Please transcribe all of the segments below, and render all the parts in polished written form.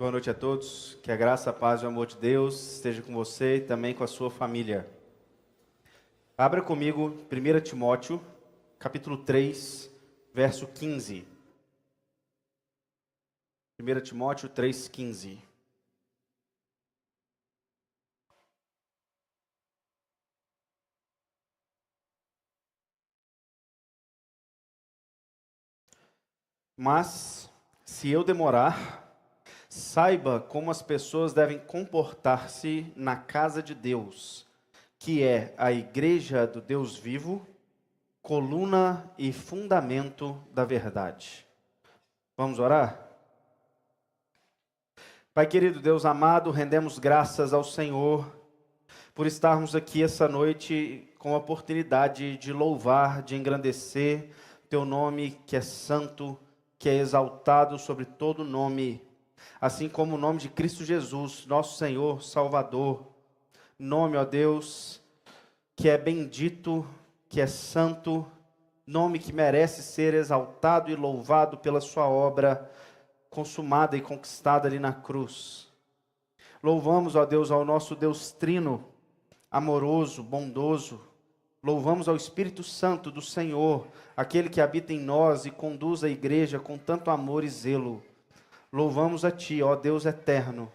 Boa noite a todos, que a graça, a paz e o amor de Deus esteja com você e também com a sua família. Abra comigo 1 Timóteo, capítulo 3, verso 15. 1 Timóteo 3,15. Mas, se eu demorar, saiba como as pessoas devem comportar-se na casa de Deus, que é a igreja do Deus vivo, coluna e fundamento da verdade. Vamos orar? Pai querido, Deus amado, rendemos graças ao Senhor por estarmos aqui essa noite com a oportunidade de louvar, de engrandecer Teu nome que é santo, que é exaltado sobre todo nome, assim como o nome de Cristo Jesus, nosso Senhor, Salvador. Nome, ó Deus, que é bendito, que é santo, nome que merece ser exaltado e louvado pela sua obra consumada e conquistada ali na cruz. Louvamos, ó Deus, ao nosso Deus trino, amoroso, bondoso. Louvamos ao Espírito Santo do Senhor, aquele que habita em nós e conduz a igreja com tanto amor e zelo. Louvamos a Ti, ó Deus eterno,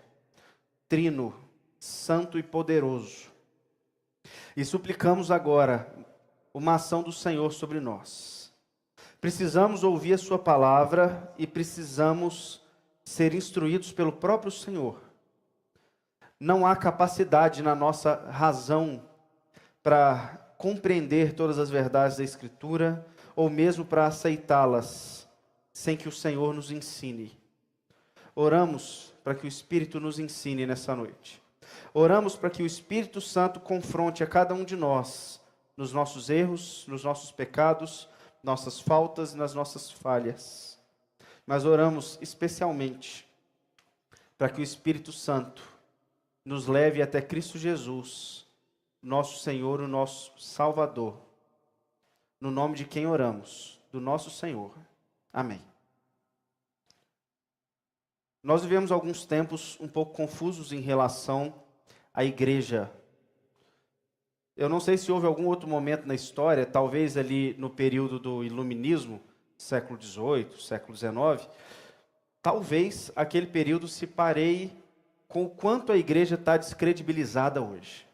trino, santo e poderoso. E suplicamos agora uma ação do Senhor sobre nós. Precisamos ouvir a Sua palavra e precisamos ser instruídos pelo próprio Senhor. Não há capacidade na nossa razão para compreender todas as verdades da Escritura, ou mesmo para aceitá-las, sem que o Senhor nos ensine. Oramos para que o Espírito nos ensine nessa noite. Oramos para que o Espírito Santo confronte a cada um de nós, nos nossos erros, nos nossos pecados, nossas faltas e nas nossas falhas. Mas oramos especialmente para que o Espírito Santo nos leve até Cristo Jesus, nosso Senhor, o nosso Salvador. No nome de quem oramos, do nosso Senhor. Amém. Nós vivemos alguns tempos um pouco confusos em relação à igreja. Eu não sei se houve algum outro momento na história, talvez ali no período do Iluminismo, século XVIII, século XIX, talvez aquele período se pareie com o quanto a igreja está descredibilizada hoje.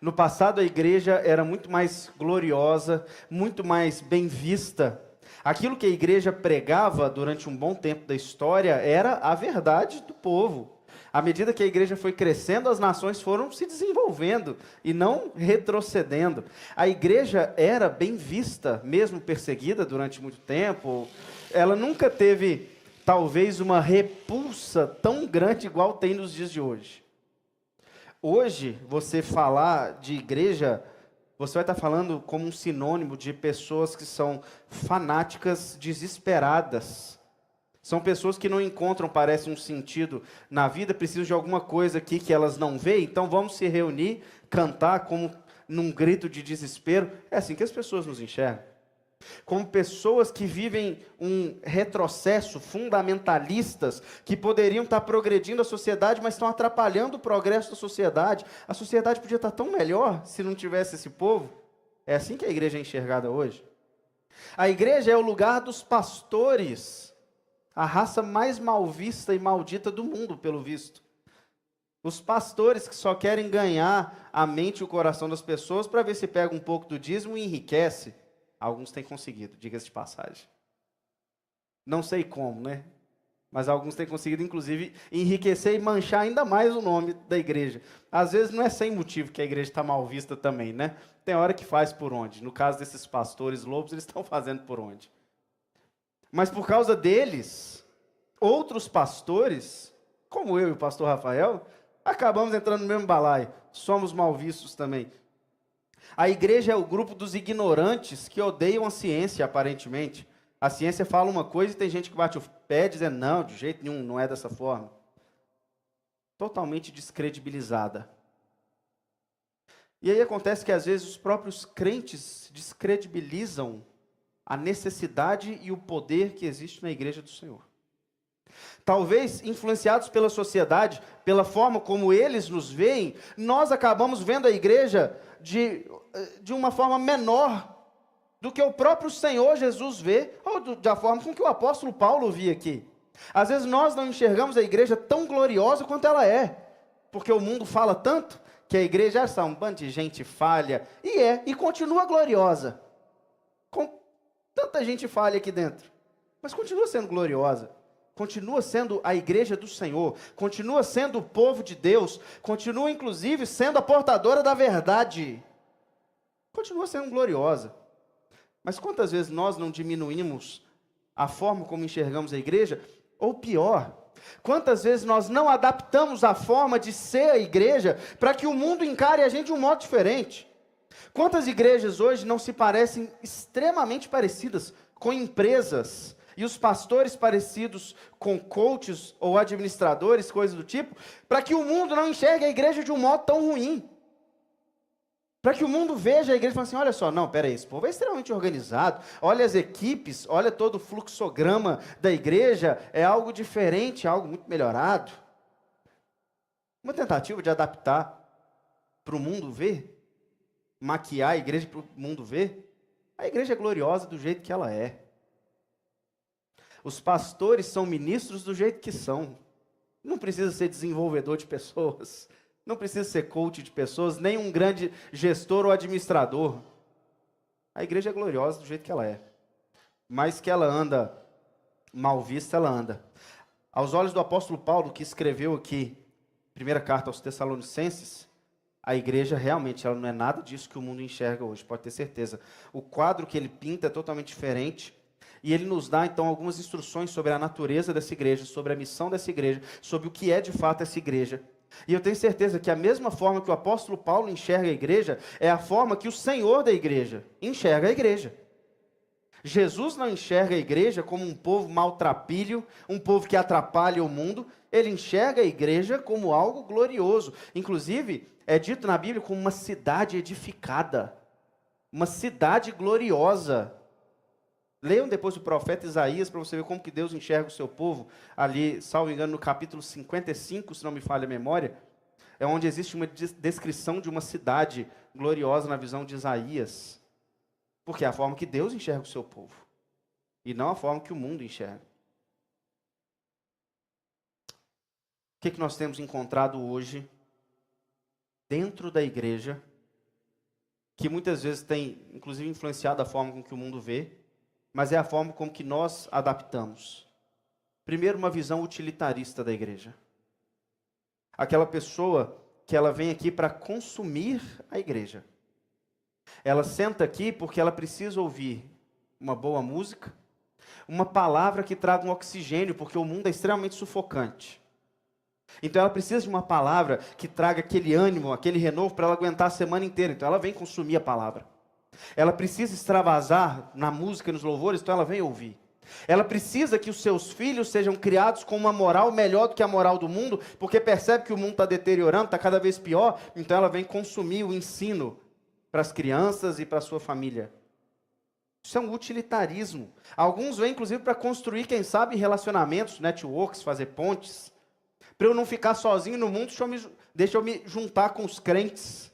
No passado a igreja era muito mais gloriosa, muito mais bem vista. Aquilo que a igreja pregava durante um bom tempo da história era a verdade do povo. À medida que a igreja foi crescendo, as nações foram se desenvolvendo e não retrocedendo. A igreja era bem vista, mesmo perseguida durante muito tempo. Ela nunca teve, talvez, uma repulsa tão grande igual tem nos dias de hoje. Hoje, você falar de igreja, você vai estar falando como um sinônimo de pessoas que são fanáticas, desesperadas. São pessoas que não encontram, parece, um sentido na vida, precisam de alguma coisa aqui que elas não veem, então vamos se reunir, cantar como num grito de desespero. É assim que as pessoas nos enxergam. Como pessoas que vivem um retrocesso, fundamentalistas, que poderiam estar progredindo a sociedade, mas estão atrapalhando o progresso da sociedade. A sociedade podia estar tão melhor se não tivesse esse povo. É assim que a igreja é enxergada hoje. A igreja é o lugar dos pastores, a raça mais mal vista e maldita do mundo, pelo visto. Os pastores que só querem ganhar a mente e o coração das pessoas para ver se pega um pouco do dízimo e enriquece. Alguns têm conseguido, diga-se de passagem. Não sei como, né? Mas alguns têm conseguido, inclusive, enriquecer e manchar ainda mais o nome da igreja. Às vezes não é sem motivo que a igreja está mal vista também, né? Tem hora que faz por onde. No caso desses pastores lobos, eles estão fazendo por onde. Mas por causa deles, outros pastores, como eu e o pastor Rafael, acabamos entrando no mesmo balaio. Somos mal vistos também. A igreja é o grupo dos ignorantes que odeiam a ciência, aparentemente. A ciência fala uma coisa e tem gente que bate o pé dizendo, não, de jeito nenhum, não é dessa forma. Totalmente descredibilizada. E aí acontece que às vezes os próprios crentes descredibilizam a necessidade e o poder que existe na igreja do Senhor. Talvez, influenciados pela sociedade, pela forma como eles nos veem, nós acabamos vendo a igreja de uma forma menor do que o próprio Senhor Jesus vê, ou da forma com que o apóstolo Paulo via aqui. Às vezes nós não enxergamos a igreja tão gloriosa quanto ela é, porque o mundo fala tanto que a igreja é só um bando de gente falha, e continua gloriosa, com tanta gente falha aqui dentro, mas continua sendo gloriosa. Continua sendo a igreja do Senhor, continua sendo o povo de Deus, continua inclusive sendo a portadora da verdade, continua sendo gloriosa. Mas quantas vezes nós não diminuímos a forma como enxergamos a igreja? Ou pior, quantas vezes nós não adaptamos a forma de ser a igreja para que o mundo encare a gente de um modo diferente? Quantas igrejas hoje não se parecem extremamente parecidas com empresas, e os pastores parecidos com coaches ou administradores, coisas do tipo, para que o mundo não enxergue a igreja de um modo tão ruim. Para que o mundo veja a igreja e fale assim, olha só, não, peraí, esse povo é extremamente organizado, olha as equipes, olha todo o fluxograma da igreja, é algo diferente, algo muito melhorado. Uma tentativa de adaptar para o mundo ver, maquiar a igreja para o mundo ver, a igreja é gloriosa do jeito que ela é. Os pastores são ministros do jeito que são. Não precisa ser desenvolvedor de pessoas. Não precisa ser coach de pessoas, nem um grande gestor ou administrador. A igreja é gloriosa do jeito que ela é. Mas que ela anda mal vista, ela anda. Aos olhos do apóstolo Paulo, que escreveu aqui, primeira carta aos Tessalonicenses, a igreja realmente ela não é nada disso que o mundo enxerga hoje, pode ter certeza. O quadro que ele pinta é totalmente diferente. E ele nos dá, então, algumas instruções sobre a natureza dessa igreja, sobre a missão dessa igreja, sobre o que é de fato essa igreja. E eu tenho certeza que a mesma forma que o apóstolo Paulo enxerga a igreja, é a forma que o Senhor da igreja enxerga a igreja. Jesus não enxerga a igreja como um povo maltrapilho, um povo que atrapalha o mundo. Ele enxerga a igreja como algo glorioso. Inclusive, é dito na Bíblia como uma cidade edificada, uma cidade gloriosa. Leiam depois o profeta Isaías para você ver como que Deus enxerga o seu povo. Ali, salvo engano, no capítulo 55, se não me falha a memória, é onde existe uma descrição de uma cidade gloriosa na visão de Isaías. Porque é a forma que Deus enxerga o seu povo. E não a forma que o mundo enxerga. O que nós temos encontrado hoje dentro da igreja, que muitas vezes tem, inclusive, influenciado a forma com que o mundo vê, mas é a forma como que nós adaptamos. Primeiro, uma visão utilitarista da igreja. Aquela pessoa que ela vem aqui para consumir a igreja. Ela senta aqui porque ela precisa ouvir uma boa música, uma palavra que traga um oxigênio, porque o mundo é extremamente sufocante. Então ela precisa de uma palavra que traga aquele ânimo, aquele renovo para ela aguentar a semana inteira. Então ela vem consumir a palavra. Ela precisa extravasar na música e nos louvores, então ela vem ouvir. Ela precisa que os seus filhos sejam criados com uma moral melhor do que a moral do mundo, porque percebe que o mundo está deteriorando, está cada vez pior, então ela vem consumir o ensino para as crianças e para a sua família. Isso é um utilitarismo. Alguns vêm, inclusive, para construir, quem sabe, relacionamentos, networks, fazer pontes. Para eu não ficar sozinho no mundo, deixa eu me juntar com os crentes.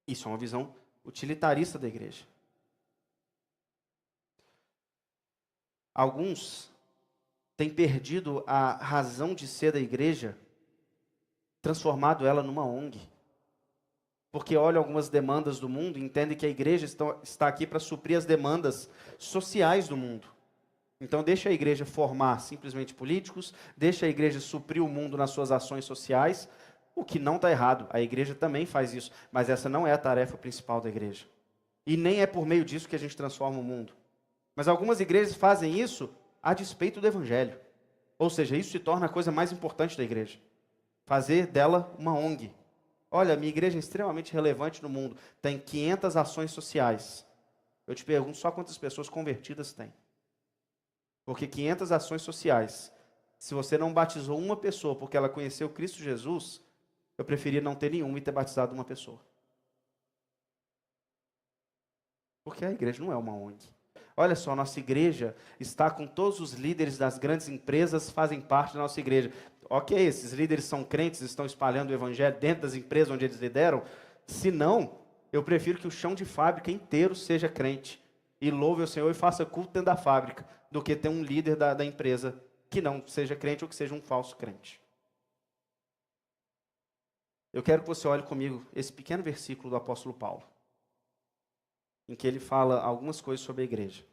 Isso é uma visão utilitarista da igreja. Alguns têm perdido a razão de ser da igreja, transformado ela numa ONG. Porque olham algumas demandas do mundo e entendem que a igreja está aqui para suprir as demandas sociais do mundo. Então deixa a igreja formar simplesmente políticos, deixa a igreja suprir o mundo nas suas ações sociais, o que não está errado, a igreja também faz isso, mas essa não é a tarefa principal da igreja. E nem é por meio disso que a gente transforma o mundo. Mas algumas igrejas fazem isso a despeito do evangelho. Ou seja, isso se torna a coisa mais importante da igreja. Fazer dela uma ONG. Olha, minha igreja é extremamente relevante no mundo, tem 500 ações sociais. Eu te pergunto, só quantas pessoas convertidas tem? Porque 500 ações sociais, se você não batizou uma pessoa porque ela conheceu Cristo Jesus, eu preferia não ter nenhuma e ter batizado uma pessoa. Porque a igreja não é uma ONG. Olha só, nossa igreja está com todos os líderes das grandes empresas, fazem parte da nossa igreja. Ok, esses líderes são crentes, estão espalhando o evangelho dentro das empresas onde eles lideram. Se não, eu prefiro que o chão de fábrica inteiro seja crente. E louve o Senhor e faça culto dentro da fábrica, do que ter um líder da empresa que não seja crente ou que seja um falso crente. Eu quero que você olhe comigo esse pequeno versículo do apóstolo Paulo, em que ele fala algumas coisas sobre a igreja,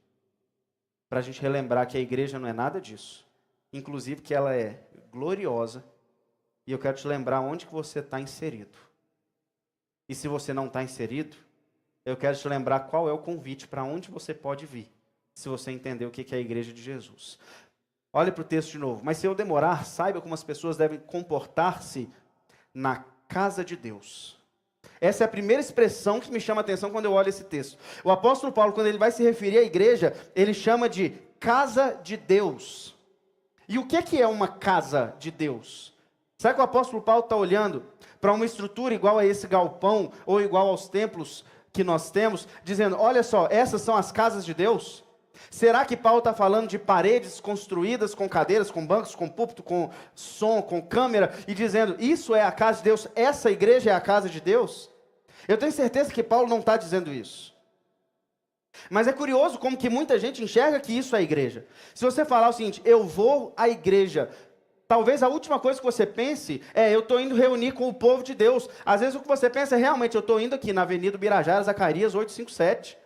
para a gente relembrar que a igreja não é nada disso, inclusive que ela é gloriosa, e eu quero te lembrar onde que você está inserido. E se você não está inserido, eu quero te lembrar qual é o convite para onde você pode vir, se você entender o que é a igreja de Jesus. Olha para o texto de novo. Mas se eu demorar, saiba como as pessoas devem comportar-se na casa de Deus. Essa é a primeira expressão que me chama a atenção quando eu olho esse texto. O apóstolo Paulo, quando ele vai se referir à igreja, ele chama de casa de Deus. E o que é uma casa de Deus? Sabe que o apóstolo Paulo está olhando para uma estrutura igual a esse galpão, ou igual aos templos que nós temos, dizendo, olha só, essas são as casas de Deus? Será que Paulo está falando de paredes construídas com cadeiras, com bancos, com púlpito, com som, com câmera, e dizendo, isso é a casa de Deus, essa igreja é a casa de Deus? Eu tenho certeza que Paulo não está dizendo isso. Mas é curioso como que muita gente enxerga que isso é a igreja. Se você falar o seguinte, eu vou à igreja, talvez a última coisa que você pense é, eu estou indo reunir com o povo de Deus. Às vezes o que você pensa é, realmente, eu estou indo aqui na Avenida Birajara, Zacarias 857.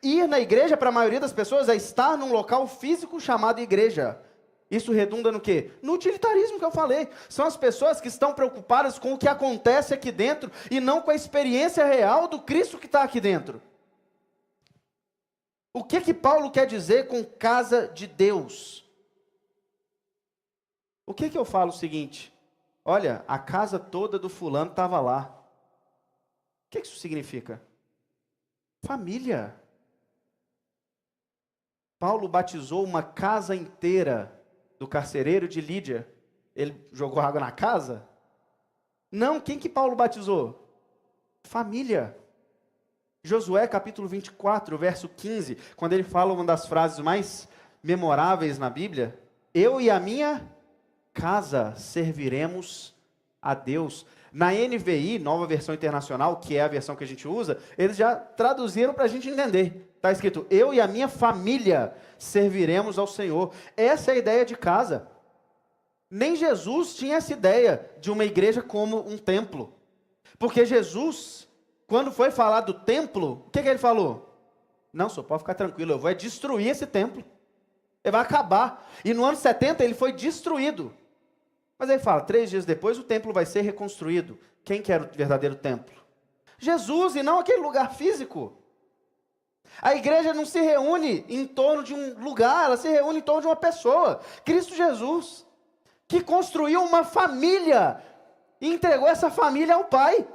Ir na igreja, para a maioria das pessoas, é estar num local físico chamado igreja. Isso redunda no quê? No utilitarismo que eu falei. São as pessoas que estão preocupadas com o que acontece aqui dentro e não com a experiência real do Cristo que está aqui dentro. O que Paulo quer dizer com casa de Deus? O que eu falo o seguinte? Olha, a casa toda do fulano estava lá. O que isso significa? Família. Paulo batizou uma casa inteira do carcereiro de Lídia. Ele jogou água na casa? Não, quem que Paulo batizou? Família. Josué capítulo 24, verso 15, quando ele fala uma das frases mais memoráveis na Bíblia, eu e a minha casa serviremos a Deus. Na NVI, Nova Versão Internacional, que é a versão que a gente usa, eles já traduziram para a gente entender. Está escrito, eu e a minha família serviremos ao Senhor. Essa é a ideia de casa. Nem Jesus tinha essa ideia de uma igreja como um templo. Porque Jesus, quando foi falar do templo, o que ele falou? Não, senhor, pode ficar tranquilo, eu vou destruir esse templo. Ele vai acabar. E no ano 70 ele foi destruído. Mas aí fala, 3 dias depois o templo vai ser reconstruído. Quem que era o verdadeiro templo? Jesus, e não aquele lugar físico. A igreja não se reúne em torno de um lugar, ela se reúne em torno de uma pessoa. Cristo Jesus, que construiu uma família e entregou essa família ao Pai.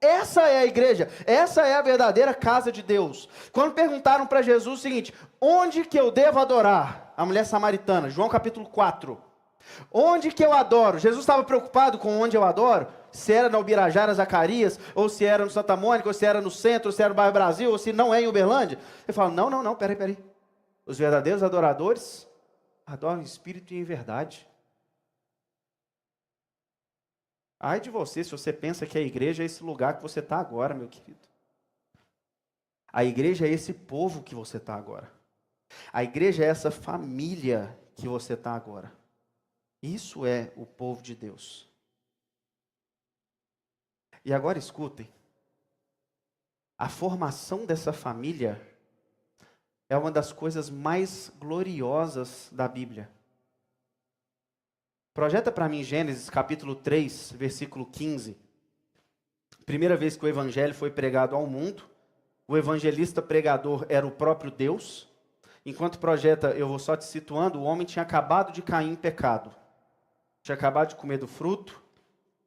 Essa é a igreja, essa é a verdadeira casa de Deus. Quando perguntaram para Jesus o seguinte, onde que eu devo adorar? A mulher samaritana, João capítulo 4. Onde que eu adoro? Jesus estava preocupado com onde eu adoro? Se era na Ubirajara, Zacarias, ou se era no Santa Mônica, ou se era no centro, ou se era no bairro Brasil, ou se não é em Uberlândia. Ele fala, não, peraí. Os verdadeiros adoradores adoram em espírito e em verdade. Ai de você, se você pensa que a igreja é esse lugar que você está agora, meu querido. A igreja é esse povo que você está agora. A igreja é essa família que você está agora. Isso é o povo de Deus. E agora escutem. A formação dessa família é uma das coisas mais gloriosas da Bíblia. Projeta para mim Gênesis capítulo 3, versículo 15. Primeira vez que o evangelho foi pregado ao mundo, o evangelista pregador era o próprio Deus. Enquanto projeta, eu vou só te situando, o homem tinha acabado de cair em pecado. Tinha acabado de comer do fruto.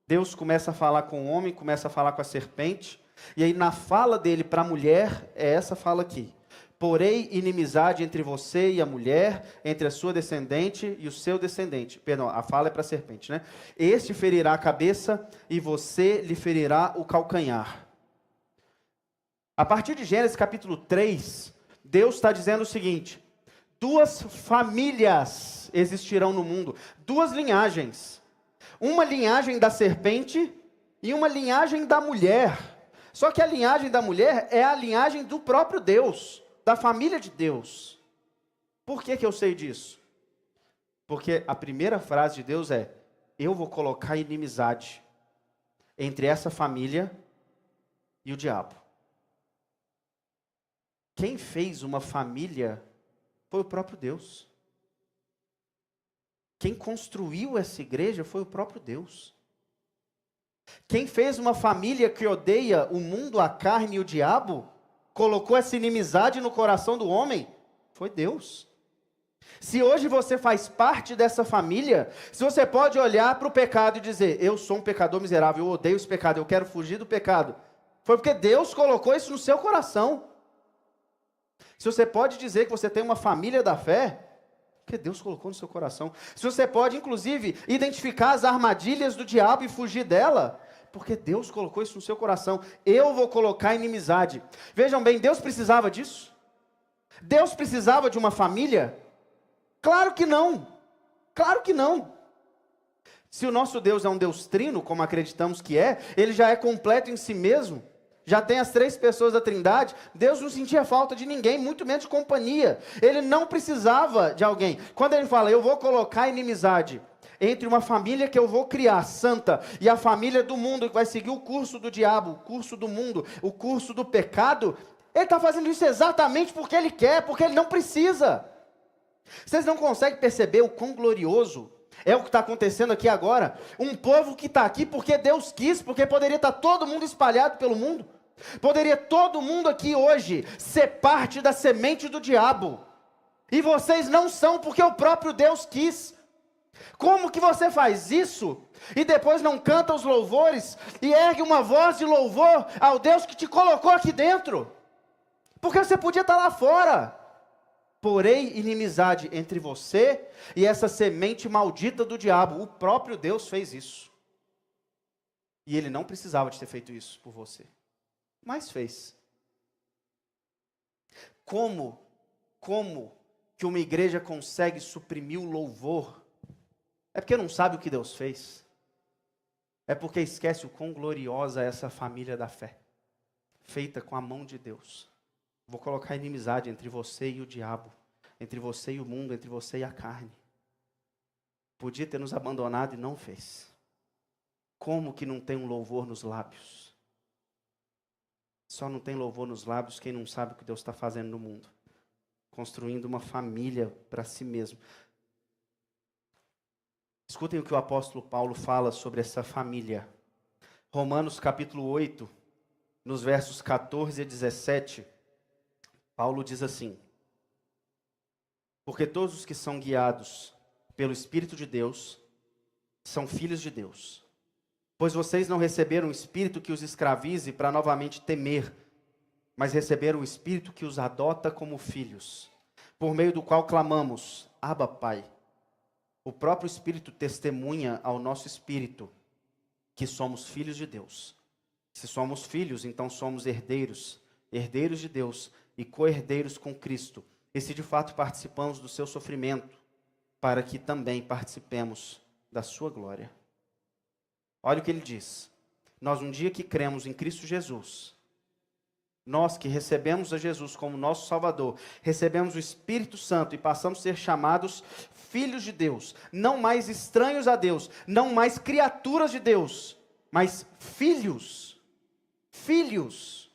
Deus começa a falar com o homem, começa a falar com a serpente. E aí na fala dele para a mulher, é essa fala aqui. Porém, inimizade entre você e a mulher, entre a sua descendente e o seu descendente. Perdão, a fala é para a serpente, né? Este ferirá a cabeça e você lhe ferirá o calcanhar. A partir de Gênesis capítulo 3, Deus está dizendo o seguinte: duas famílias existirão no mundo, duas linhagens. Uma linhagem da serpente e uma linhagem da mulher. Só que a linhagem da mulher é a linhagem do próprio Deus, da família de Deus. Por que eu sei disso? Porque a primeira frase de Deus é: eu vou colocar inimizade entre essa família e o diabo. Quem fez uma família foi o próprio Deus. Quem construiu essa igreja foi o próprio Deus. Quem fez uma família que odeia o mundo, a carne e o diabo, colocou essa inimizade no coração do homem, foi Deus. Se hoje você faz parte dessa família, se você pode olhar para o pecado e dizer: eu sou um pecador miserável, eu odeio esse pecado, eu quero fugir do pecado, foi porque Deus colocou isso no seu coração. Se você pode dizer que você tem uma família da fé, porque Deus colocou no seu coração. Se você pode, inclusive, identificar as armadilhas do diabo e fugir dela, porque Deus colocou isso no seu coração. Eu vou colocar inimizade. Vejam bem, Deus precisava disso? Deus precisava de uma família? Claro que não. Claro que não. Se o nosso Deus é um Deus trino, como acreditamos que é, ele já é completo em si mesmo, já tem as 3 pessoas da Trindade, Deus não sentia falta de ninguém, muito menos de companhia. Ele não precisava de alguém. Quando ele fala: eu vou colocar inimizade entre uma família que eu vou criar, santa, e a família do mundo, que vai seguir o curso do diabo, o curso do mundo, o curso do pecado, ele está fazendo isso exatamente porque ele quer, porque ele não precisa. Vocês não conseguem perceber o quão glorioso é o que está acontecendo aqui agora? Um povo que está aqui porque Deus quis, porque poderia estar todo mundo espalhado pelo mundo. Poderia todo mundo aqui hoje ser parte da semente do diabo. E vocês não são, porque o próprio Deus quis. Como que você faz isso e depois não canta os louvores e ergue uma voz de louvor ao Deus que te colocou aqui dentro? Porque você podia estar lá fora. Porém, inimizade entre você e essa semente maldita do diabo. O próprio Deus fez isso. E ele não precisava de ter feito isso por você, mas fez. Como que uma igreja consegue suprimir o louvor? É porque não sabe o que Deus fez. É porque esquece o quão gloriosa é essa família da fé, feita com a mão de Deus. Vou colocar inimizade entre você e o diabo, entre você e o mundo, entre você e a carne. Podia ter nos abandonado e não fez. Como que não tem um louvor nos lábios? Só não tem louvor nos lábios quem não sabe o que Deus está fazendo no mundo. Construindo uma família para si mesmo. Escutem o que o apóstolo Paulo fala sobre essa família. Romanos capítulo 8, nos versos 14 a 17, Paulo diz assim: porque todos os que são guiados pelo Espírito de Deus são filhos de Deus. Pois vocês não receberam um espírito que os escravize para novamente temer, mas receberam um espírito que os adota como filhos, por meio do qual clamamos: Abba, Pai. O próprio Espírito testemunha ao nosso espírito que somos filhos de Deus. Se somos filhos, então somos herdeiros, herdeiros de Deus e co-herdeiros com Cristo. E se de fato participamos do seu sofrimento, para que também participemos da sua glória. Olha o que ele diz. Nós, um dia que cremos em Cristo Jesus, nós que recebemos a Jesus como nosso Salvador, recebemos o Espírito Santo e passamos a ser chamados filhos de Deus, não mais estranhos a Deus, não mais criaturas de Deus, mas filhos. Filhos.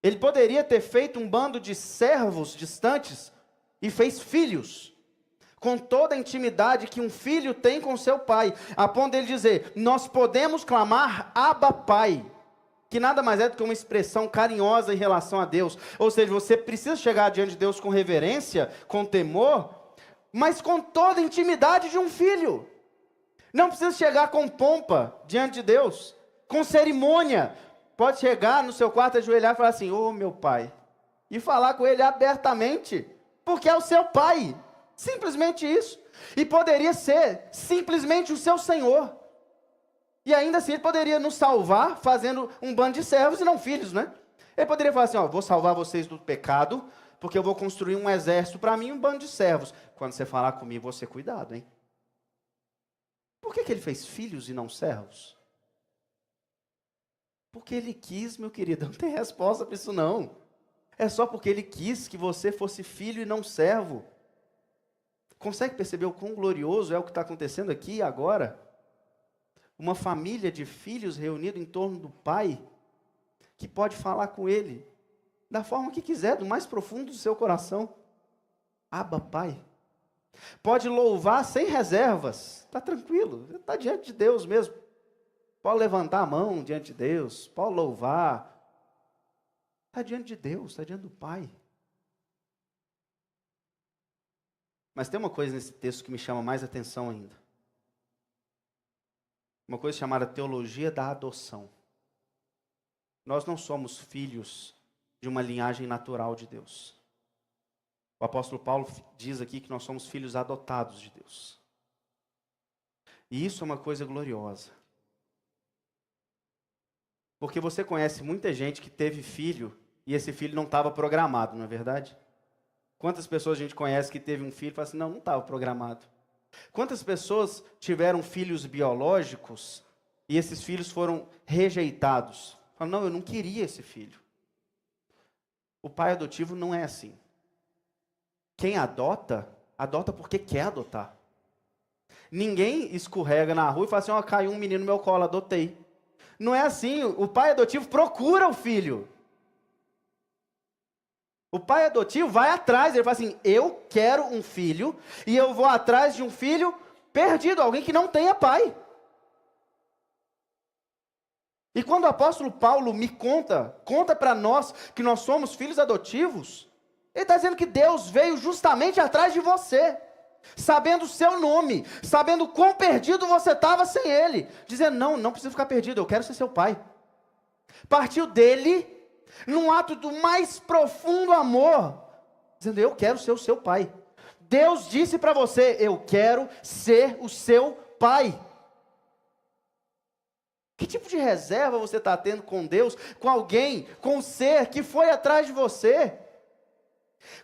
Ele poderia ter feito um bando de servos distantes e fez filhos, com toda a intimidade que um filho tem com seu pai, a ponto de ele dizer: nós podemos clamar Abba, Pai, que nada mais é do que uma expressão carinhosa em relação a Deus. Ou seja, você precisa chegar diante de Deus com reverência, com temor, mas com toda a intimidade de um filho. Não precisa chegar com pompa diante de Deus, com cerimônia. Pode chegar no seu quarto, ajoelhar e falar assim: ô meu pai, e falar com ele abertamente, porque é o seu pai, simplesmente isso. E poderia ser simplesmente o seu Senhor. E ainda assim ele poderia nos salvar fazendo um bando de servos e não filhos, né? Ele poderia falar assim, ó, vou salvar vocês do pecado, porque eu vou construir um exército para mim e um bando de servos. Quando você falar comigo, você cuidado, hein? Por que ele fez filhos e não servos? Porque ele quis, meu querido, não tem resposta para isso não. É só porque ele quis que você fosse filho e não servo. Consegue perceber o quão glorioso é o que está acontecendo aqui e agora? Uma família de filhos reunidos em torno do pai, que pode falar com ele, da forma que quiser, do mais profundo do seu coração. Abba, pai. Pode louvar sem reservas, está tranquilo, está diante de Deus mesmo. Pode levantar a mão diante de Deus, pode louvar. Está diante de Deus, está diante do Pai. Mas tem uma coisa nesse texto que me chama mais atenção ainda. Uma coisa chamada teologia da adoção. Nós não somos filhos de uma linhagem natural de Deus. O apóstolo Paulo diz aqui que nós somos filhos adotados de Deus. E isso é uma coisa gloriosa. Porque você conhece muita gente que teve filho e esse filho não estava programado, não é verdade? Quantas pessoas a gente conhece que teve um filho e fala assim, não estava programado. Quantas pessoas tiveram filhos biológicos e esses filhos foram rejeitados? Falam, não, eu não queria esse filho. O pai adotivo não é assim. Quem adota, adota porque quer adotar. Ninguém escorrega na rua e fala assim, ó, caiu um menino no meu colo, adotei. Não é assim, o pai adotivo procura o filho. O pai adotivo vai atrás, ele fala assim, eu quero um filho, e eu vou atrás de um filho perdido, alguém que não tenha pai. E quando o apóstolo Paulo me conta para nós que nós somos filhos adotivos, ele está dizendo que Deus veio justamente atrás de você, sabendo o seu nome, sabendo quão perdido você estava sem ele, dizendo, não precisa ficar perdido, eu quero ser seu pai. Partiu dele, num ato do mais profundo amor, dizendo, eu quero ser o seu pai. Deus disse para você, eu quero ser o seu pai. Que tipo de reserva você está tendo com Deus, com alguém, com um ser que foi atrás de você?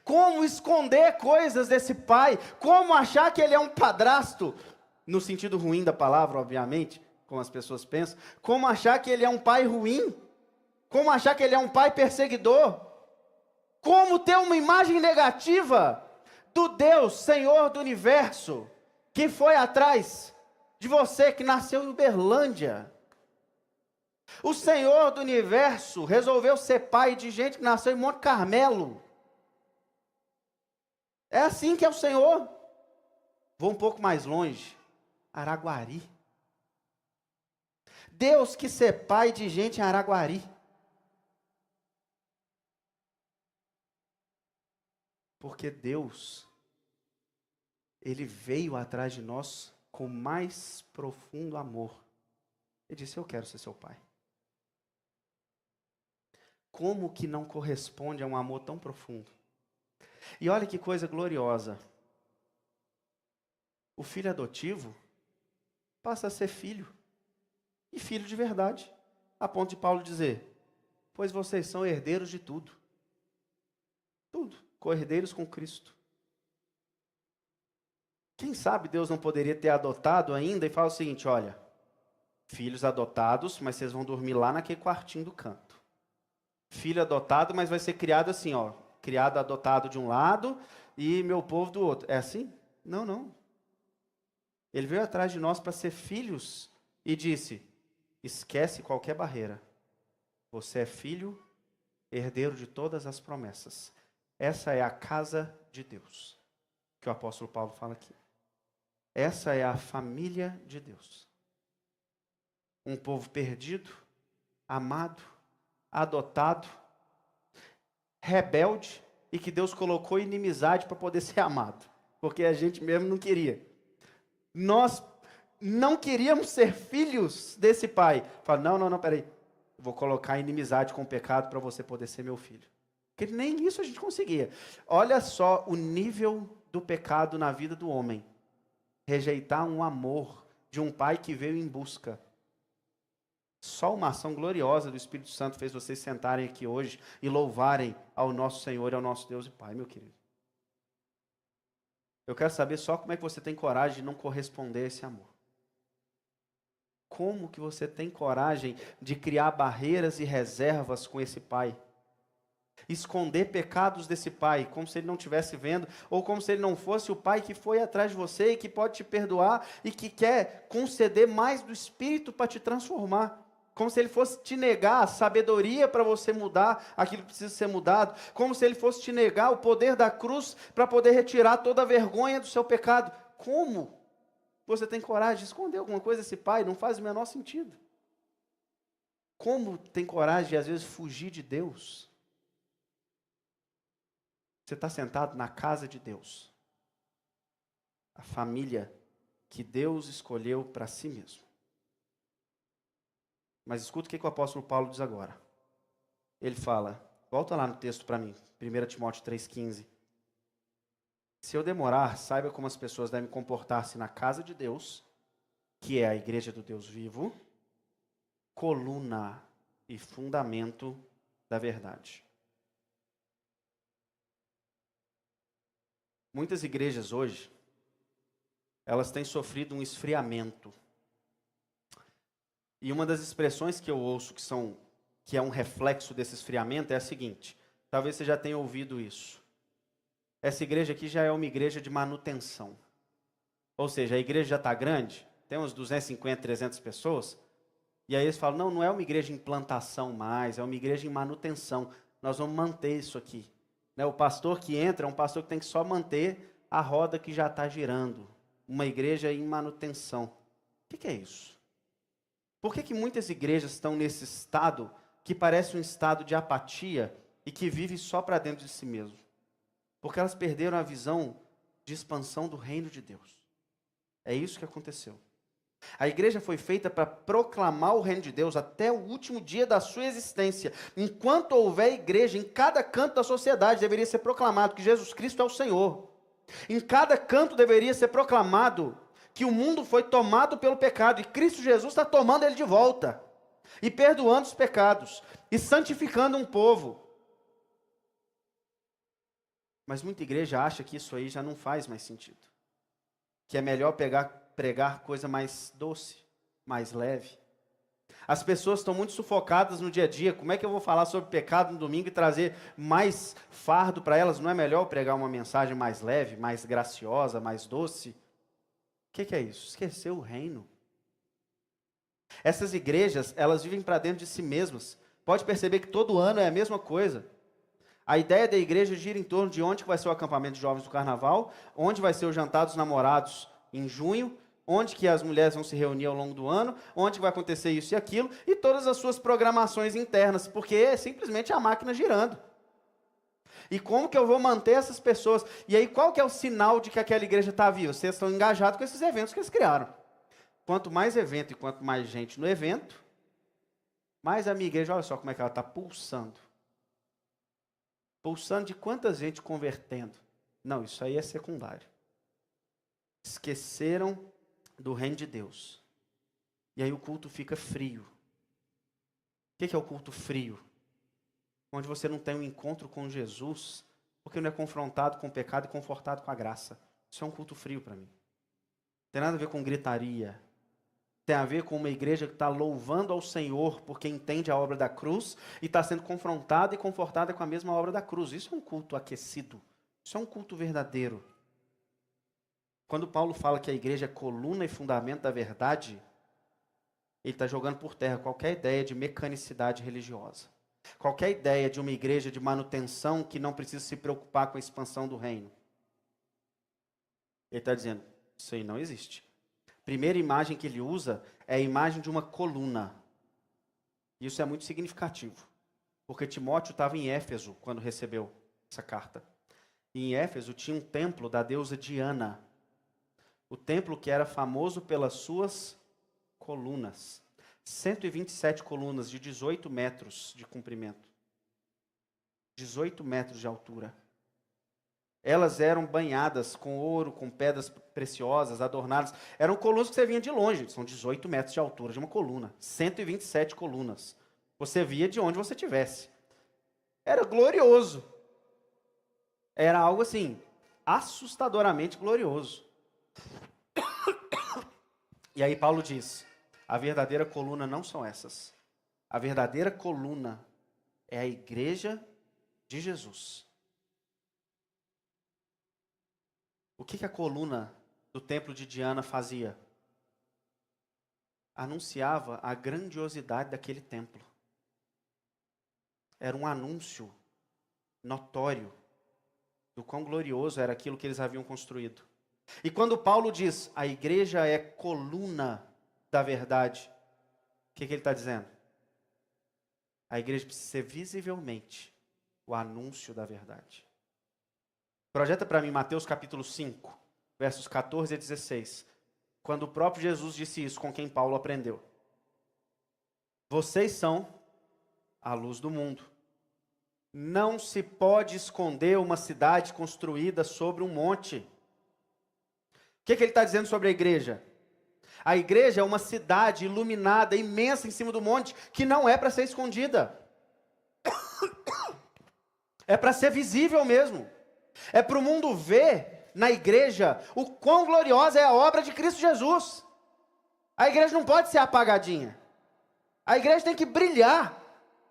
Como esconder coisas desse pai? Como achar que ele é um padrasto? No sentido ruim da palavra, obviamente, como as pessoas pensam. Como achar que ele é um pai ruim? Como achar que ele é um pai perseguidor? Como ter uma imagem negativa do Deus, Senhor do Universo, que foi atrás de você, que nasceu em Uberlândia? O Senhor do Universo resolveu ser pai de gente que nasceu em Monte Carmelo. É assim que é o Senhor. Vou um pouco mais longe. Araguari. Deus quis ser pai de gente em Araguari. Porque Deus, Ele veio atrás de nós com mais profundo amor. Ele disse, eu quero ser seu pai. Como que não corresponde a um amor tão profundo? E olha que coisa gloriosa. O filho adotivo passa a ser filho. E filho de verdade. A ponto de Paulo dizer, pois vocês são herdeiros de tudo. Tudo. Co-herdeiros com Cristo. Quem sabe Deus não poderia ter adotado ainda e falar o seguinte, olha, filhos adotados, mas vocês vão dormir lá naquele quartinho do canto. Filho adotado, mas vai ser criado assim, ó, criado adotado de um lado e meu povo do outro. É assim? Não. Ele veio atrás de nós para ser filhos e disse, esquece qualquer barreira. Você é filho, herdeiro de todas as promessas. Essa é a casa de Deus, que o apóstolo Paulo fala aqui. Essa é a família de Deus. Um povo perdido, amado, adotado, rebelde, e que Deus colocou inimizade para poder ser amado, porque a gente mesmo não queria. Nós não queríamos ser filhos desse pai. Fala, não, peraí, vou colocar inimizade com o pecado para você poder ser meu filho. Porque nem isso a gente conseguia. Olha só o nível do pecado na vida do homem. Rejeitar um amor de um pai que veio em busca. Só uma ação gloriosa do Espírito Santo fez vocês sentarem aqui hoje e louvarem ao nosso Senhor e ao nosso Deus e Pai, meu querido. Eu quero saber só como é que você tem coragem de não corresponder a esse amor. Como que você tem coragem de criar barreiras e reservas com esse Pai? Esconder pecados desse Pai, como se Ele não estivesse vendo, ou como se Ele não fosse o Pai que foi atrás de você e que pode te perdoar e que quer conceder mais do Espírito para te transformar. Como se Ele fosse te negar a sabedoria para você mudar aquilo que precisa ser mudado. Como se Ele fosse te negar o poder da cruz para poder retirar toda a vergonha do seu pecado. Como você tem coragem de esconder alguma coisa desse Pai? Não faz o menor sentido. Como tem coragem de, às vezes, fugir de Deus? Você está sentado na casa de Deus. A família que Deus escolheu para si mesmo. Mas escuta o que o apóstolo Paulo diz agora. Ele fala, volta lá no texto para mim, 1 Timóteo 3,15. Se eu demorar, saiba como as pessoas devem comportar-se na casa de Deus, que é a igreja do Deus vivo, coluna e fundamento da verdade. Muitas igrejas hoje, elas têm sofrido um esfriamento. E uma das expressões que eu ouço que é um reflexo desse esfriamento é a seguinte, talvez você já tenha ouvido isso. Essa igreja aqui já é uma igreja de manutenção. Ou seja, a igreja já está grande, tem uns 250, 300 pessoas, e aí eles falam, não é uma igreja em implantação mais, é uma igreja em manutenção. Nós vamos manter isso aqui. O pastor que entra é um pastor que tem que só manter a roda que já está girando. Uma igreja em manutenção. O que é isso? Por que muitas igrejas estão nesse estado que parece um estado de apatia e que vive só para dentro de si mesmo? Porque elas perderam a visão de expansão do reino de Deus. É isso que aconteceu. A igreja foi feita para proclamar o reino de Deus até o último dia da sua existência. Enquanto houver igreja, em cada canto da sociedade deveria ser proclamado que Jesus Cristo é o Senhor. Em cada canto deveria ser proclamado que o mundo foi tomado pelo pecado e Cristo Jesus está tomando ele de volta. E perdoando os pecados. E santificando um povo. Mas muita igreja acha que isso aí já não faz mais sentido. Que é melhor pregar coisa mais doce, mais leve. As pessoas estão muito sufocadas no dia a dia. Como é que eu vou falar sobre pecado no domingo e trazer mais fardo para elas? Não é melhor pregar uma mensagem mais leve, mais graciosa, mais doce? O que é isso? Esquecer o reino. Essas igrejas, elas vivem para dentro de si mesmas. Pode perceber que todo ano é a mesma coisa. A ideia da igreja gira em torno de onde vai ser o acampamento de jovens do carnaval, onde vai ser o jantar dos namorados em junho, onde que as mulheres vão se reunir ao longo do ano, onde vai acontecer isso e aquilo, e todas as suas programações internas, porque é simplesmente a máquina girando. E como que eu vou manter essas pessoas? E aí qual que é o sinal de que aquela igreja está viva? Vocês estão engajados com esses eventos que eles criaram. Quanto mais evento e quanto mais gente no evento, mais a minha igreja, olha só como é que ela está pulsando. Pulsando de quanta gente convertendo. Não, isso aí é secundário. Esqueceram do reino de Deus. E aí o culto fica frio. O que é o culto frio? Onde você não tem um encontro com Jesus, porque não é confrontado com o pecado e confortado com a graça. Isso é um culto frio para mim. Não tem nada a ver com gritaria. Tem a ver com uma igreja que está louvando ao Senhor porque entende a obra da cruz e está sendo confrontada e confortada com a mesma obra da cruz. Isso é um culto aquecido. Isso é um culto verdadeiro. Quando Paulo fala que a igreja é coluna e fundamento da verdade, ele está jogando por terra qualquer ideia de mecanicidade religiosa. Qualquer ideia de uma igreja de manutenção que não precisa se preocupar com a expansão do reino. Ele está dizendo, isso aí não existe. A primeira imagem que ele usa é a imagem de uma coluna. Isso é muito significativo. Porque Timóteo estava em Éfeso quando recebeu essa carta. E em Éfeso tinha um templo da deusa Diana. O templo que era famoso pelas suas colunas. 127 colunas de 18 metros de comprimento. 18 metros de altura. Elas eram banhadas com ouro, com pedras preciosas, adornadas. Eram colunas que você vinha de longe. São 18 metros de altura de uma coluna. 127 colunas. Você via de onde você estivesse. Era glorioso. Era algo assim, assustadoramente glorioso. E aí Paulo diz, a verdadeira coluna não são essas. A verdadeira coluna é a igreja de Jesus. O que a coluna do templo de Diana fazia? Anunciava a grandiosidade daquele templo. Era um anúncio notório do quão glorioso era aquilo que eles haviam construído. E quando Paulo diz, a igreja é coluna da verdade, o que ele está dizendo? A igreja precisa ser visivelmente o anúncio da verdade. Projeta para mim Mateus capítulo 5, versos 14 a 16. Quando o próprio Jesus disse isso com quem Paulo aprendeu. Vocês são a luz do mundo. Não se pode esconder uma cidade construída sobre um monte. O que ele está dizendo sobre a igreja? A igreja é uma cidade iluminada, imensa em cima do monte, que não é para ser escondida. É para ser visível mesmo. É para o mundo ver na igreja o quão gloriosa é a obra de Cristo Jesus. A igreja não pode ser apagadinha. A igreja tem que brilhar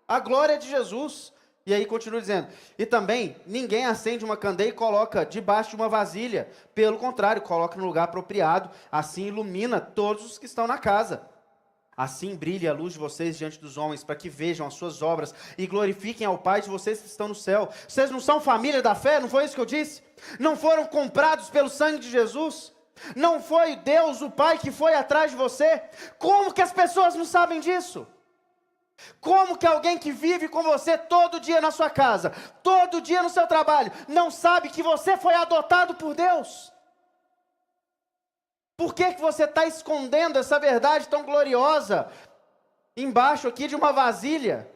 a glória de Jesus. E aí continua dizendo, e também ninguém acende uma candeia e coloca debaixo de uma vasilha. Pelo contrário, coloca no lugar apropriado, assim ilumina todos os que estão na casa. Assim brilhe a luz de vocês diante dos homens, para que vejam as suas obras e glorifiquem ao Pai de vocês que estão no céu. Vocês não são família da fé? Não foi isso que eu disse? Não foram comprados pelo sangue de Jesus? Não foi Deus, o Pai, que foi atrás de você? Como que as pessoas não sabem disso? Como que alguém que vive com você todo dia na sua casa, todo dia no seu trabalho, não sabe que você foi adotado por Deus? Por que você está escondendo essa verdade tão gloriosa embaixo aqui de uma vasilha?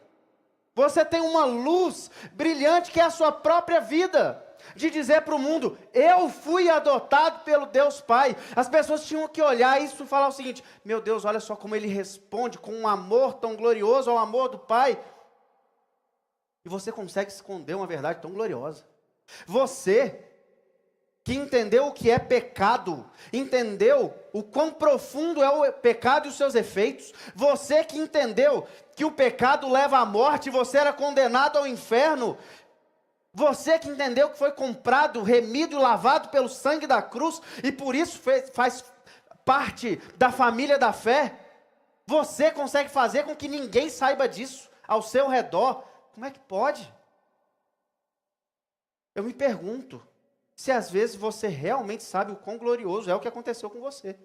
Você tem uma luz brilhante que é a sua própria vida, de dizer para o mundo, eu fui adotado pelo Deus Pai. As pessoas tinham que olhar isso e falar o seguinte, meu Deus, olha só como ele responde com um amor tão glorioso ao amor do Pai. E você consegue esconder uma verdade tão gloriosa. Você que entendeu o que é pecado, entendeu o quão profundo é o pecado e os seus efeitos, você que entendeu que o pecado leva à morte e você era condenado ao inferno, você que entendeu que foi comprado, remido e lavado pelo sangue da cruz, e por isso faz parte da família da fé, você consegue fazer com que ninguém saiba disso ao seu redor. Como é que pode? Eu me pergunto, se às vezes você realmente sabe o quão glorioso é o que aconteceu com você.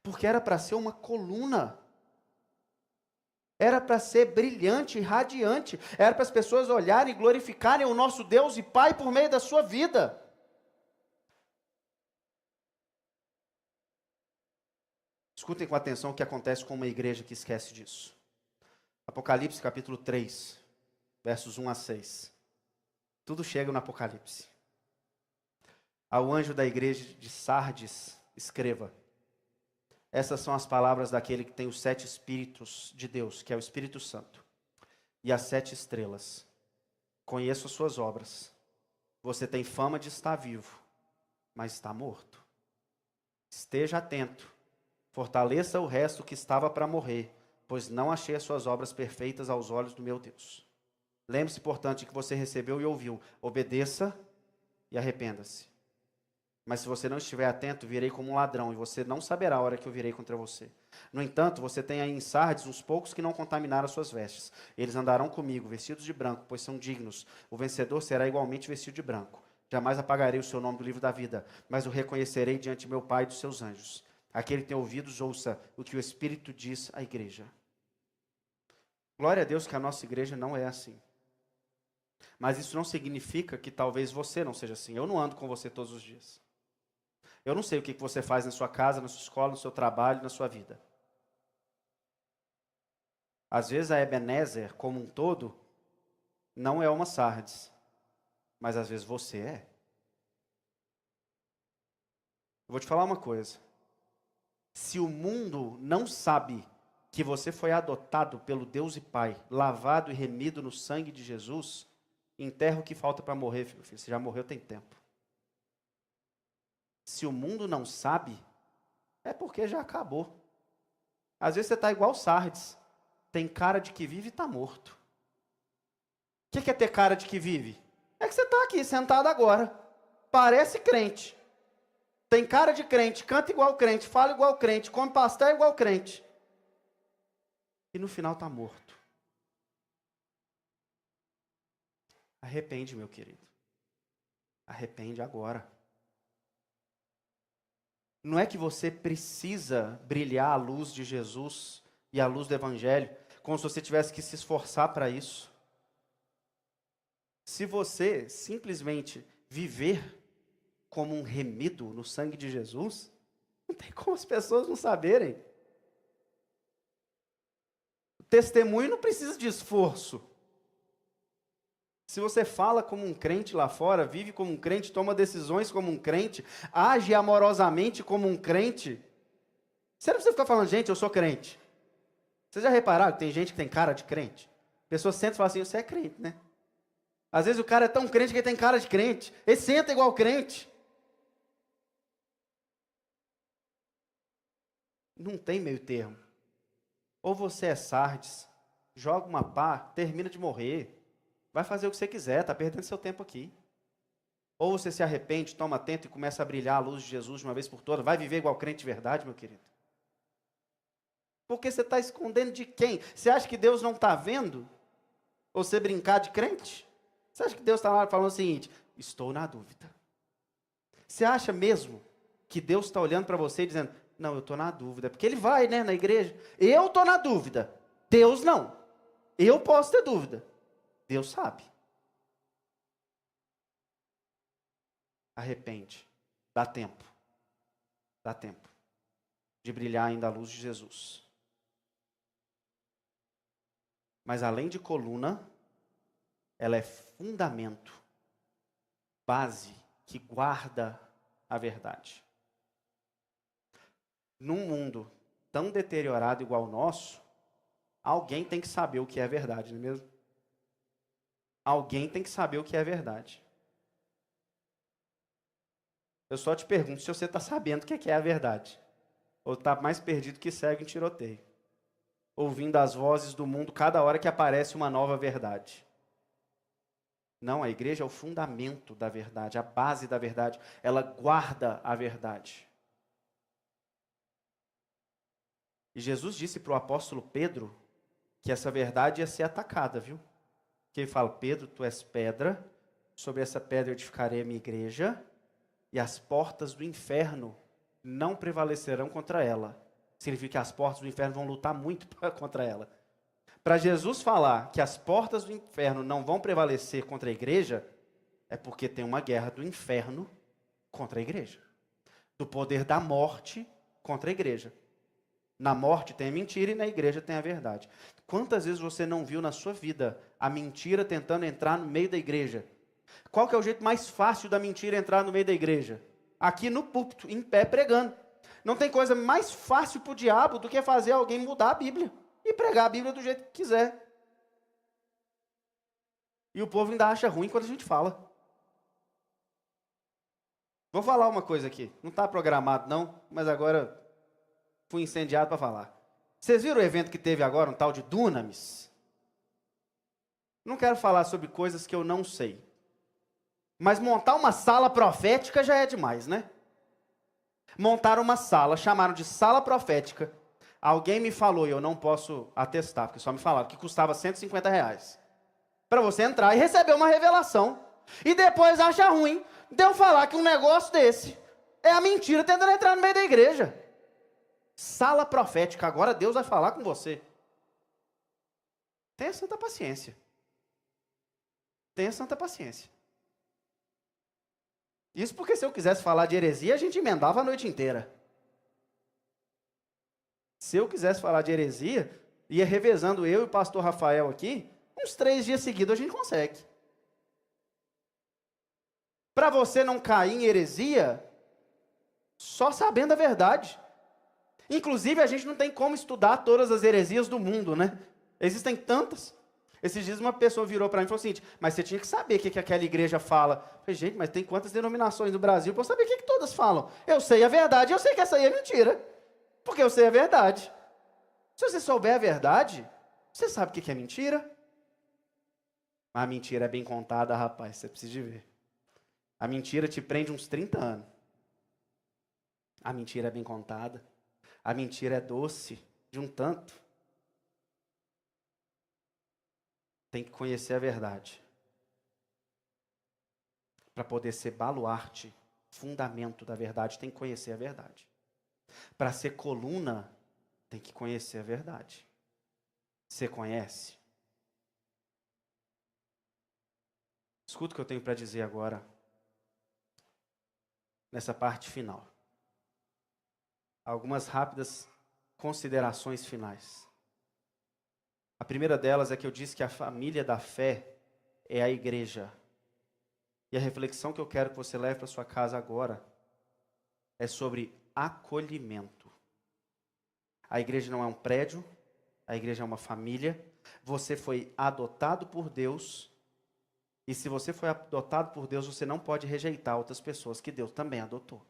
Porque era para ser uma coluna. Era para ser brilhante, radiante. Era para as pessoas olharem e glorificarem o nosso Deus e Pai por meio da sua vida. Escutem com atenção o que acontece com uma igreja que esquece disso. Apocalipse capítulo 3, versos 1 a 6. Tudo chega no Apocalipse. Ao anjo da igreja de Sardes, escreva. Essas são as palavras daquele que tem os 7 Espíritos de Deus, que é o Espírito Santo, e as 7 estrelas. Conheço as suas obras. Você tem fama de estar vivo, mas está morto. Esteja atento. Fortaleça o resto que estava para morrer, pois não achei as suas obras perfeitas aos olhos do meu Deus. Lembre-se, portanto, de que você recebeu e ouviu. Obedeça e arrependa-se. Mas se você não estiver atento, virei como um ladrão, e você não saberá a hora que eu virei contra você. No entanto, você tem aí em Sardes uns poucos que não contaminaram as suas vestes. Eles andarão comigo, vestidos de branco, pois são dignos. O vencedor será igualmente vestido de branco. Jamais apagarei o seu nome do livro da vida, mas o reconhecerei diante de meu Pai e dos seus anjos. Aquele que tem ouvidos, ouça o que o Espírito diz à igreja. Glória a Deus que a nossa igreja não é assim. Mas isso não significa que talvez você não seja assim. Eu não ando com você todos os dias. Eu não sei o que você faz na sua casa, na sua escola, no seu trabalho, na sua vida. Às vezes a Ebenezer, como um todo, não é uma Sardes. mas às vezes você é. Eu vou te falar uma coisa. Se o mundo não sabe que você foi adotado pelo Deus e Pai, lavado e remido no sangue de Jesus, enterra o que falta para morrer, filho. Você já morreu tem tempo. Se o mundo não sabe, é porque já acabou. Às vezes você está igual Sardes. Tem cara de que vive e está morto. O que é ter cara de que vive? É que você está aqui, sentado agora. Parece crente. Tem cara de crente, canta igual crente, fala igual crente, come pastel igual crente. E no final está morto. Arrepende, meu querido. Arrepende agora. Não é que você precisa brilhar a luz de Jesus e a luz do Evangelho, como se você tivesse que se esforçar para isso. Se você simplesmente viver como um remido no sangue de Jesus, não tem como as pessoas não saberem. O testemunho não precisa de esforço. Se você fala como um crente lá fora, vive como um crente, toma decisões como um crente, age amorosamente como um crente, você não precisa ficar falando, gente, eu sou crente. Vocês já repararam que tem gente que tem cara de crente? A pessoa senta e fala assim, você é crente, né? Às vezes o cara é tão crente que ele tem cara de crente. Ele senta igual crente. Não tem meio termo. Ou você é Sardes, joga uma pá, termina de morrer. Vai fazer o que você quiser, está perdendo seu tempo aqui. Ou você se arrepende, toma atento e começa a brilhar a luz de Jesus de uma vez por todas. Vai viver igual crente de verdade, meu querido. Porque você está escondendo de quem? Você acha que Deus não está vendo? Ou você brincar de crente? Você acha que Deus está lá falando o seguinte, estou na dúvida. Você acha mesmo que Deus está olhando para você e dizendo, não, eu estou na dúvida. Porque Ele vai, né, na igreja. Eu estou na dúvida. Deus não. Eu posso ter dúvida. Deus sabe. Arrepende. Dá tempo. Dá tempo de brilhar ainda a luz de Jesus. Mas além de coluna, ela é fundamento, base que guarda a verdade. Num mundo tão deteriorado igual o nosso, alguém tem que saber o que é verdade, não é mesmo? Alguém tem que saber o que é verdade. Eu só te pergunto se você está sabendo o que é a verdade. Ou está mais perdido que cego em tiroteio. Ouvindo as vozes do mundo cada hora que aparece uma nova verdade. Não, a igreja é o fundamento da verdade, a base da verdade. Ela guarda a verdade. E Jesus disse para o apóstolo Pedro que essa verdade ia ser atacada, viu? Que ele fala, Pedro, tu és pedra, sobre essa pedra eu edificarei a minha igreja, e as portas do inferno não prevalecerão contra ela. Significa que as portas do inferno vão lutar muito contra ela. Para Jesus falar que as portas do inferno não vão prevalecer contra a igreja, é porque tem uma guerra do inferno contra a igreja. Do poder da morte contra a igreja. Na morte tem a mentira e na igreja tem a verdade. Quantas vezes você não viu na sua vida a mentira tentando entrar no meio da igreja? Qual que é o jeito mais fácil da mentira entrar no meio da igreja? Aqui no púlpito, em pé, pregando. Não tem coisa mais fácil para o diabo do que fazer alguém mudar a Bíblia e pregar a Bíblia do jeito que quiser. E o povo ainda acha ruim quando a gente fala. Vou falar uma coisa aqui. Não está programado não, mas agora fui incendiado para falar. Vocês viram o evento que teve agora, um tal de Dunamis? Não quero falar sobre coisas que eu não sei. Mas montar uma sala profética já é demais, né? Montaram uma sala, chamaram de sala profética. Alguém me falou, e eu não posso atestar, porque só me falaram, que custava R$150. Para você entrar e receber uma revelação. E depois acha ruim de eu falar que um negócio desse é a mentira tentando entrar no meio da igreja. Sala profética, agora Deus vai falar com você. Tenha santa paciência. Tenha santa paciência. Isso porque se eu quisesse falar de heresia, a gente emendava a noite inteira. Se eu quisesse falar de heresia, ia revezando eu e o pastor Rafael aqui, uns 3 dias seguidos a gente consegue. para você não cair em heresia, só sabendo a verdade. Inclusive, a gente não tem como estudar todas as heresias do mundo, né? Existem tantas. Esses dias uma pessoa virou para mim e falou o seguinte: mas você tinha que saber o que aquela igreja fala. Eu falei, gente, mas tem quantas denominações no Brasil para eu saber o que todas falam? Eu sei a verdade, eu sei que essa aí é mentira. Porque eu sei a verdade. Se você souber a verdade, você sabe o que é mentira. Mas a mentira é bem contada, rapaz, você precisa de ver. A mentira te prende uns 30 anos. A mentira é bem contada. A mentira é doce de um tanto. Tem que conhecer a verdade. Para poder ser baluarte, fundamento da verdade, tem que conhecer a verdade. Para ser coluna, tem que conhecer a verdade. Você conhece? Escuta o que eu tenho para dizer agora, nessa parte final. Algumas rápidas considerações finais. A primeira delas é que eu disse que a família da fé é a igreja. E a reflexão que eu quero que você leve para sua casa agora é sobre acolhimento. A igreja não é um prédio, a igreja é uma família. Você foi adotado por Deus. E se você foi adotado por Deus, você não pode rejeitar outras pessoas que Deus também adotou.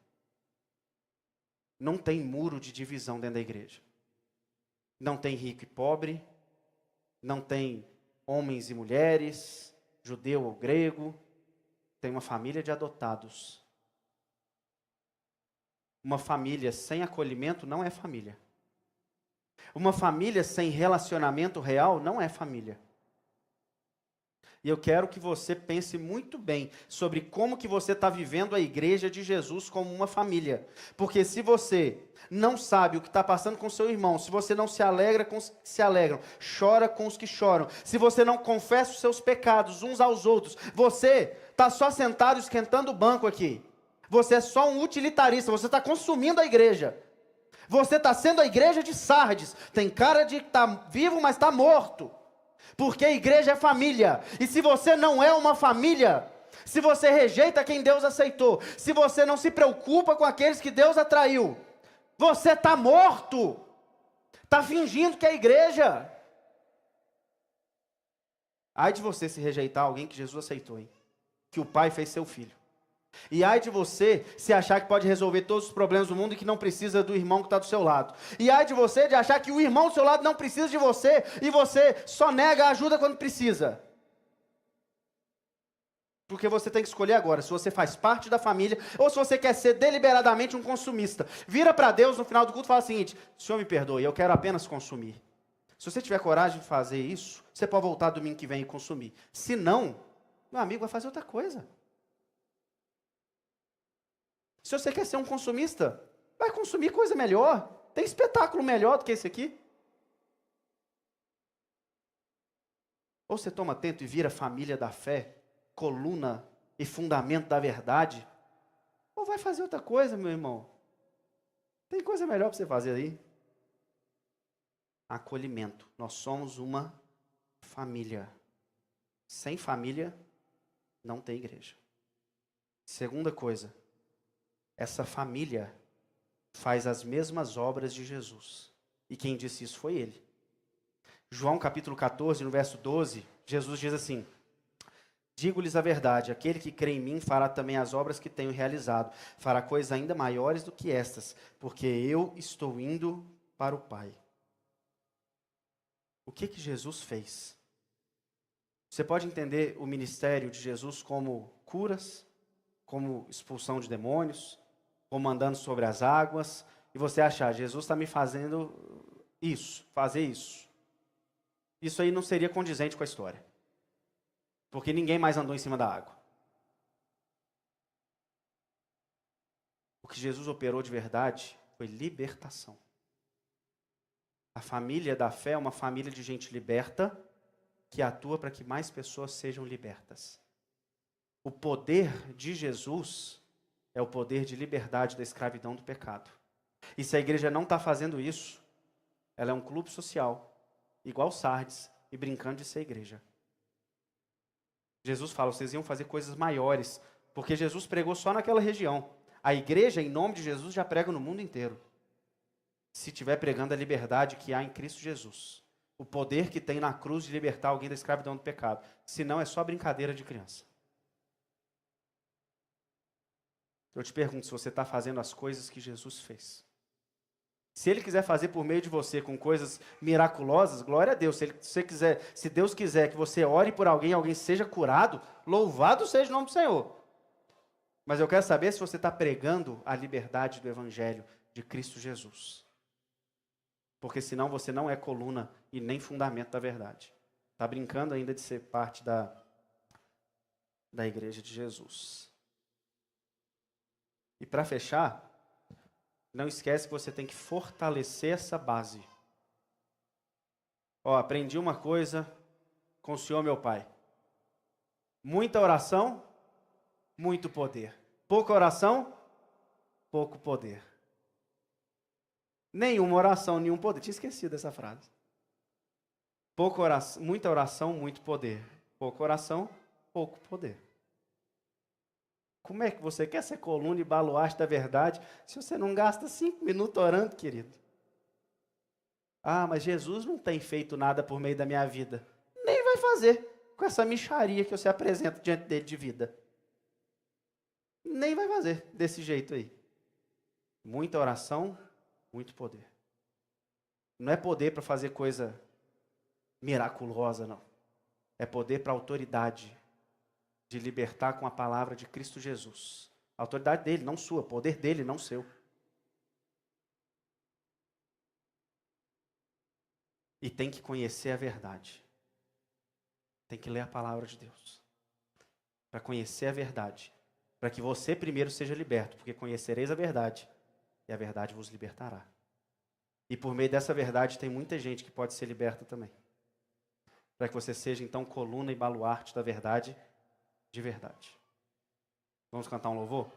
Não tem muro de divisão dentro da igreja. Não tem rico e pobre. Não tem homens e mulheres, judeu ou grego. Tem uma família de adotados. Uma família sem acolhimento não é família. Uma família sem relacionamento real não é família. E eu quero que você pense muito bem sobre como que você está vivendo a igreja de Jesus como uma família. Porque se você não sabe o que está passando com seu irmão, se você não se alegra com os que se alegram, chora com os que choram, se você não confessa os seus pecados uns aos outros, você está só sentado esquentando o banco aqui. Você é só um utilitarista, você está consumindo a igreja. Você está sendo a igreja de Sardes. Tem cara de que está vivo, mas está morto. Porque a igreja é família. E se você não é uma família, se você rejeita quem Deus aceitou, se você não se preocupa com aqueles que Deus atraiu, você está morto. Está fingindo que é igreja. Ai de você se rejeitar alguém que Jesus aceitou, hein? Que o Pai fez seu filho. E ai de você se achar que pode resolver todos os problemas do mundo e que não precisa do irmão que está do seu lado. E ai de você de achar que o irmão do seu lado não precisa de você e você só nega a ajuda quando precisa. Porque você tem que escolher agora se você faz parte da família ou se você quer ser deliberadamente um consumista. Vira para Deus no final do culto e fala o seguinte: Senhor, me perdoe, eu quero apenas consumir. Se você tiver coragem de fazer isso, você pode voltar domingo que vem e consumir. Se não, meu amigo vai fazer outra coisa. Se você quer ser um consumista, vai consumir coisa melhor. Tem espetáculo melhor do que esse aqui. Ou você toma atento e vira família da fé, coluna e fundamento da verdade, ou vai fazer outra coisa, meu irmão. Tem coisa melhor para você fazer aí. Acolhimento. Nós somos uma família. Sem família, não tem igreja. Segunda coisa. Essa família faz as mesmas obras de Jesus. E quem disse isso foi ele. João capítulo 14, no verso 12, Jesus diz assim: digo-lhes a verdade, aquele que crê em mim fará também as obras que tenho realizado, fará coisas ainda maiores do que estas, porque eu estou indo para o Pai. O que Jesus fez? Você pode entender o ministério de Jesus como curas, como expulsão de demônios, como andando sobre as águas, e você achar, Jesus está me fazendo isso, fazer isso. Isso aí não seria condizente com a história. Porque ninguém mais andou em cima da água. O que Jesus operou de verdade foi libertação. A família da fé é uma família de gente liberta, que atua para que mais pessoas sejam libertas. O poder de Jesus é o poder de liberdade da escravidão do pecado. E se a igreja não está fazendo isso, ela é um clube social, igual Sardes, e brincando de ser igreja. Jesus fala, vocês iam fazer coisas maiores, Porque Jesus pregou só naquela região. A igreja, em nome de Jesus, já prega no mundo inteiro. Se estiver pregando a liberdade que há em Cristo Jesus. O poder que tem na cruz de libertar alguém da escravidão do pecado. Senão é só brincadeira de criança. Eu te pergunto se você está fazendo as coisas que Jesus fez. Se Ele quiser fazer por meio de você com coisas miraculosas, glória a Deus. Se Deus quiser que você ore por alguém, alguém seja curado, louvado seja o nome do Senhor. Mas eu quero saber se você está pregando a liberdade do Evangelho de Cristo Jesus. Porque senão você não é coluna e nem fundamento da verdade. Está brincando ainda de ser parte da igreja de Jesus. E para fechar, não esquece que você tem que fortalecer essa base. Aprendi uma coisa com o Senhor meu Pai. Muita oração, muito poder. Pouca oração, pouco poder. Nenhuma oração, nenhum poder. Tinha esquecido essa frase. Muita oração, muito poder. Pouca oração, pouco poder. Como é que você quer ser coluna e baluarte da verdade se você não gasta 5 minutos orando, querido? Mas Jesus não tem feito nada por meio da minha vida. Nem vai fazer com essa mixaria que você apresenta diante dele de vida. Nem vai fazer desse jeito aí. Muita oração, muito poder. Não é poder para fazer coisa miraculosa, não. É poder para autoridade de libertar com a palavra de Cristo Jesus. A autoridade dele, não sua. Poder dele, não seu. E tem que conhecer a verdade. Tem que ler a palavra de Deus. Para conhecer a verdade. Para que você primeiro seja liberto. Porque conhecereis a verdade. E a verdade vos libertará. E por meio dessa verdade tem muita gente que pode ser liberta também. Para que você seja então coluna e baluarte da verdade de verdade. Vamos cantar um louvor?